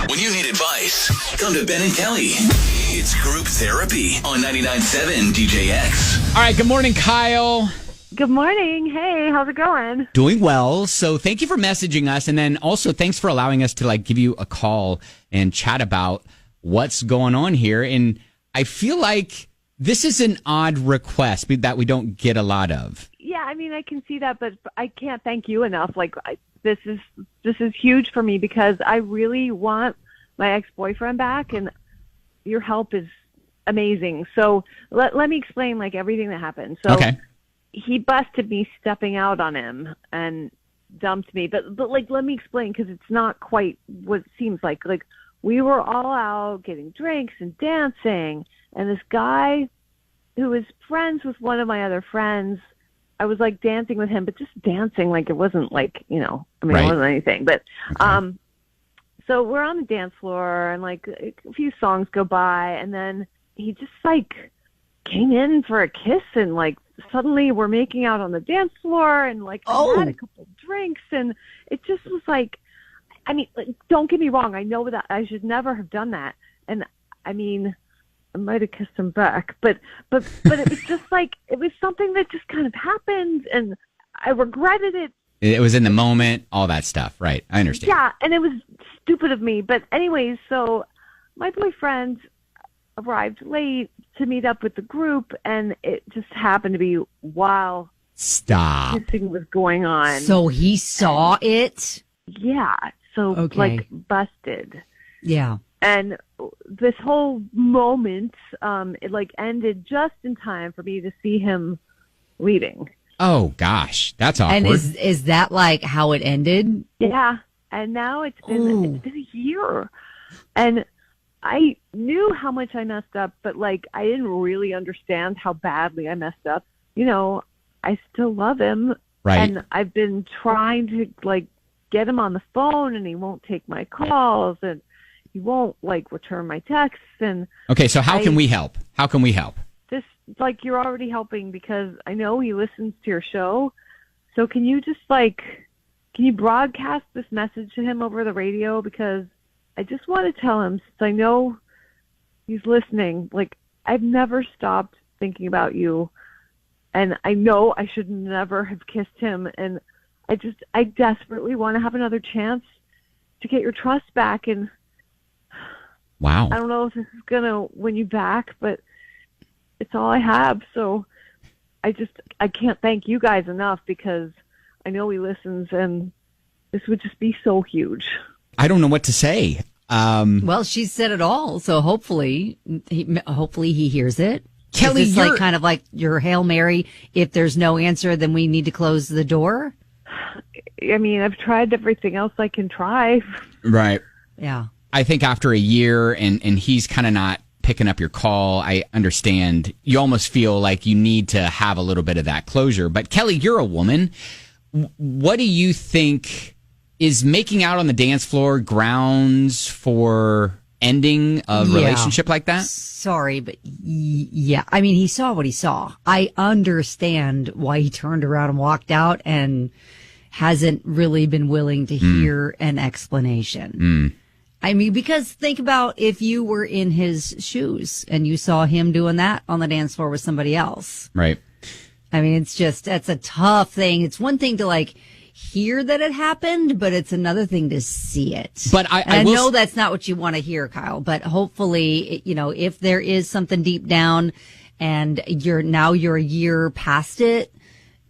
When you need advice, come to Ben and Kelly. It's group therapy on 99.7 DJX. All right, good morning, Kyle. Good morning. Hey, how's it going? Doing well. So thank you for messaging us. And then also thanks for allowing us to give you a call and chat about what's going on here. And I feel like this is an odd request that we don't get a lot of. Yeah, I mean, I can see that, but I can't thank you enough. This is huge for me because I really want my ex-boyfriend back, and your help is amazing. So let me explain everything that happened. So okay. He busted me stepping out on him and dumped me. But let me explain because it's not quite what it seems like. We were all out getting drinks and dancing, and this guy who was friends with one of my other friends, I was dancing with him, but just dancing it wasn't right. It wasn't anything. But okay. So we're on the dance floor, and a few songs go by, and then he just came in for a kiss, and suddenly we're making out on the dance floor, and I had a couple drinks, and it just was I mean, don't get me wrong, I know that I should never have done that, and I mean, I might have kissed him back, but it was just it was something that just kind of happened, and I regretted it. It was in the moment, all that stuff, right? I understand. Yeah, and it was stupid of me, but anyways, so my boyfriend arrived late to meet up with the group, and it just happened to be while kissing was going on. So he saw it? Yeah, so okay. Busted. Yeah. And this whole moment, it ended just in time for me to see him leaving. Oh gosh, that's awkward. And is that how it ended? Yeah, and now it's been a year, and I knew how much I messed up, but I didn't really understand how badly I messed up. I still love him, right? And I've been trying to get him on the phone, and he won't take my calls, and he won't return my texts. And okay, so how can we help? How can we help? Just you're already helping because I know he listens to your show. So can you just can you broadcast this message to him over the radio? Because I just want to tell him, since I know he's listening, I've never stopped thinking about you, and I know I should never have kissed him, and I desperately want to have another chance to get your trust back. And wow, I don't know if this is gonna win you back, but it's all I have. So I can't thank you guys enough because I know he listens, and this would just be so huge. I don't know what to say. Well, she said it all, so hopefully he hears it. Kelly, is this kind of your Hail Mary? If there's no answer, then we need to close the door. I mean, I've tried everything else I can try. Right. Yeah. I think after a year and he's kind of not picking up your call, I understand. You almost feel like you need to have a little bit of that closure. But Kelly, you're a woman. What do you think is making out on the dance floor grounds for ending a relationship like that? Sorry, but yeah. I mean, he saw what he saw. I understand why he turned around and walked out and hasn't really been willing to hear an explanation. I mean, because think about if you were in his shoes and you saw him doing that on the dance floor with somebody else. Right. I mean, that's a tough thing. It's one thing to hear that it happened, but it's another thing to see it. But I know that's not what you want to hear, Kyle, but hopefully, if there is something deep down and you're a year past it,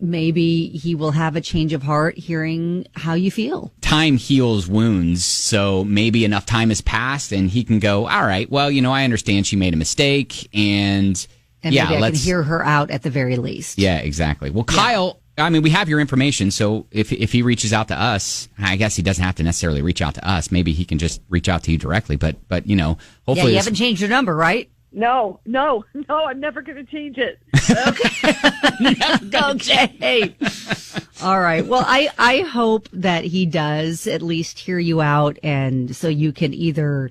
maybe he will have a change of heart hearing how you feel. Time heals wounds, so maybe enough time has passed and he can go, all right, well, I understand she made a mistake, and yeah, maybe I can hear her out at the very least. Yeah, exactly. Well, Kyle, I mean, we have your information, so if he reaches out to us, I guess he doesn't have to necessarily reach out to us. Maybe he can just reach out to you directly, but hopefully... Yeah, you haven't changed your number, right? No, I'm never going to change it. Okay. All right. Well, I hope that he does at least hear you out, and so you can either,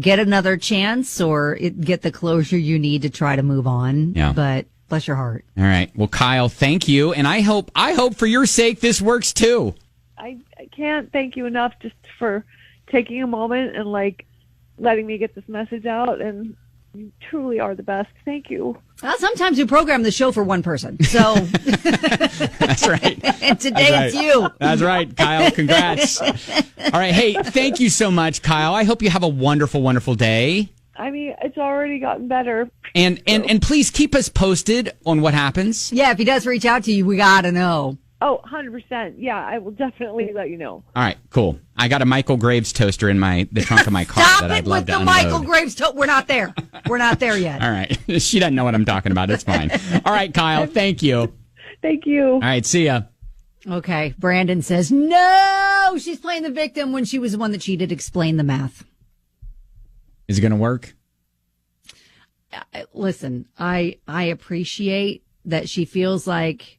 get another chance or get the closure you need to try to move on. Yeah. But bless your heart. All right. Well, Kyle, thank you, and I hope for your sake this works too. I can't thank you enough just for taking a moment and like letting me get this message out. And you truly are the best. Thank you. Well, sometimes we program the show for one person. So That's right. and today it's you. That's right, Kyle. Congrats. All right. Hey, thank you so much, Kyle. I hope you have a wonderful, wonderful day. I mean, it's already gotten better. And please keep us posted on what happens. Yeah, if he does reach out to you, we got to know. Oh, 100%. Yeah, I will definitely let you know. All right, cool. I got a Michael Graves toaster in the trunk of my car Stop that I'd it love with to the unload. Michael Graves. We're not there. We're not there yet. All right. She doesn't know what I'm talking about. It's fine. All right, Kyle. Thank you. Thank you. All right. See ya. Okay. Brandon says, no, she's playing the victim when she was the one that cheated. Explain the math. Is it going to work? Listen, I appreciate that she feels like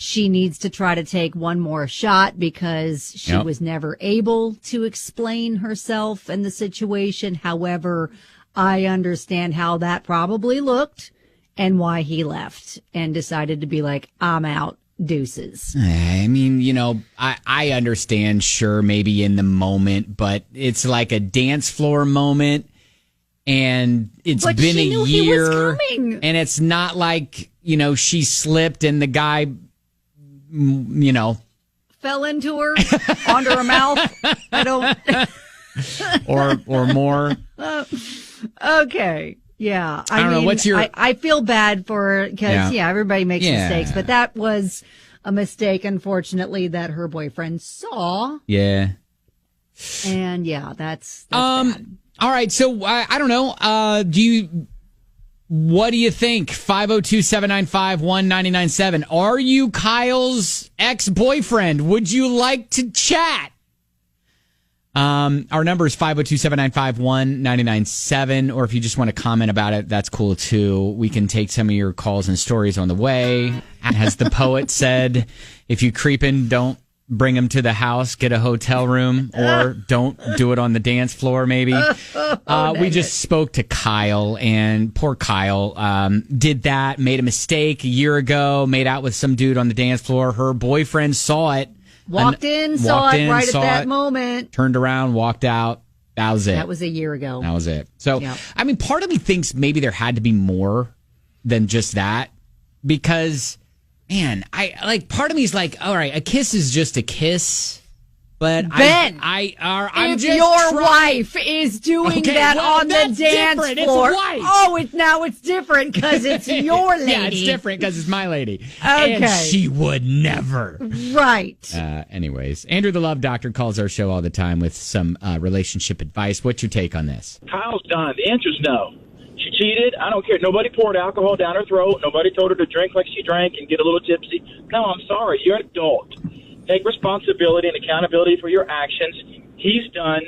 she needs to try to take one more shot because she was never able to explain herself and the situation. However, I understand how that probably looked and why he left and decided to be like, I'm out. Deuces. I mean, I understand, sure, maybe in the moment, but it's like a dance floor moment. And it's But been she a knew he was year, coming. and it's not like, she slipped and the guy, Fell into her, onto her mouth. I don't. or more. Okay. Yeah. I don't know. What's your. I feel bad for her because, everybody makes Yeah. mistakes, but that was a mistake, unfortunately, that her boyfriend saw. Yeah. And that's bad. All right. So I don't know. What do you think? 502-795-1997. Are you Kyle's ex-boyfriend? Would you like to chat? Our number is 502-795-1997. Or if you just want to comment about it, that's cool too. We can take some of your calls and stories on the way. As the poet said, if you creep in, don't bring him to the house, get a hotel room, or don't do it on the dance floor, maybe. We just spoke to Kyle, and poor Kyle did that, made a mistake a year ago, made out with some dude on the dance floor. Her boyfriend saw it. Walked in, saw it right at that moment. Turned around, walked out. That was it. That was a year ago. That was it. So, I mean, part of me thinks maybe there had to be more than just that, because... Man, part of me is like, all right, a kiss is just a kiss, but Ben, I'm if just your wife is doing that on the dance floor, it's different because it's your lady. Yeah, it's different because it's my lady. Okay, and she would never. Right. Anyways, Andrew the Love Doctor calls our show all the time with some relationship advice. What's your take on this? Kyle's done. The answer's no. She cheated. I don't care. Nobody poured alcohol down her throat. Nobody told her to drink like she drank and get a little tipsy. No, I'm sorry. You're an adult. Take responsibility and accountability for your actions. He's done.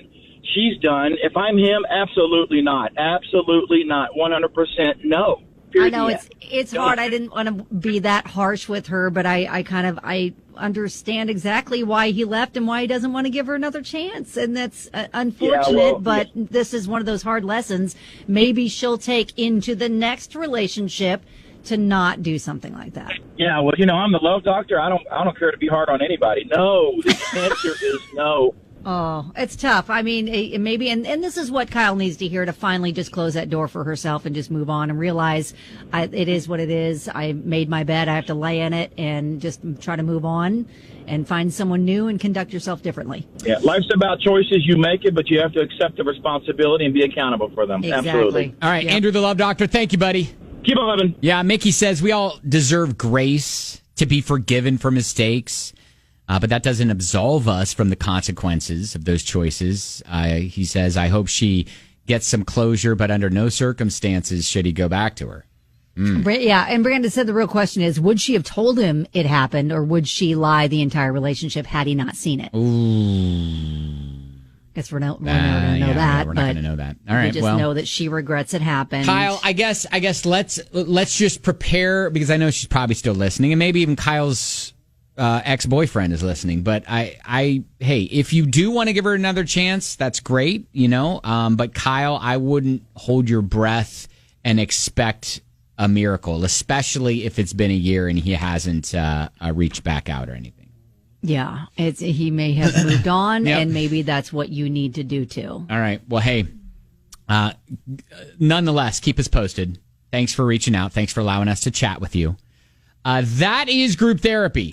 She's done. If I'm him, absolutely not. Absolutely not. 100% no. I know it's hard. I didn't want to be that harsh with her, but I understand exactly why he left and why he doesn't want to give her another chance. And that's unfortunate, but this is one of those hard lessons. Maybe she'll take into the next relationship to not do something like that. Yeah, well, I'm the love doctor. I don't care to be hard on anybody. No, the answer is no. Oh, it's tough. I mean, maybe, and this is what Kyle needs to hear to finally just close that door for herself and just move on and realize it is what it is. I made my bed. I have to lay in it and just try to move on and find someone new and conduct yourself differently. Yeah, life's about choices. You make it, but you have to accept the responsibility and be accountable for them. Exactly. Absolutely. All right, Andrew the Love Doctor, thank you, buddy. Keep on living. Yeah, Mickey says we all deserve grace to be forgiven for mistakes. But that doesn't absolve us from the consequences of those choices. He says, I hope she gets some closure, but under no circumstances should he go back to her. Yeah, and Brandon said the real question is, would she have told him it happened, or would she lie the entire relationship had he not seen it? Ooh. Guess we're never going to know that. We're not going to know that. All right, we just know that she regrets it happened. Kyle, I guess let's just prepare, because I know she's probably still listening, and maybe even Kyle's ex-boyfriend is listening, but hey, if you do want to give her another chance, that's great, but Kyle, I wouldn't hold your breath and expect a miracle, especially if it's been a year and he hasn't reached back out or anything. Yeah, he may have moved on, Yep. and maybe that's what you need to do too. All right. Well, hey, nonetheless, keep us posted. Thanks for reaching out. Thanks for allowing us to chat with you. That is group therapy.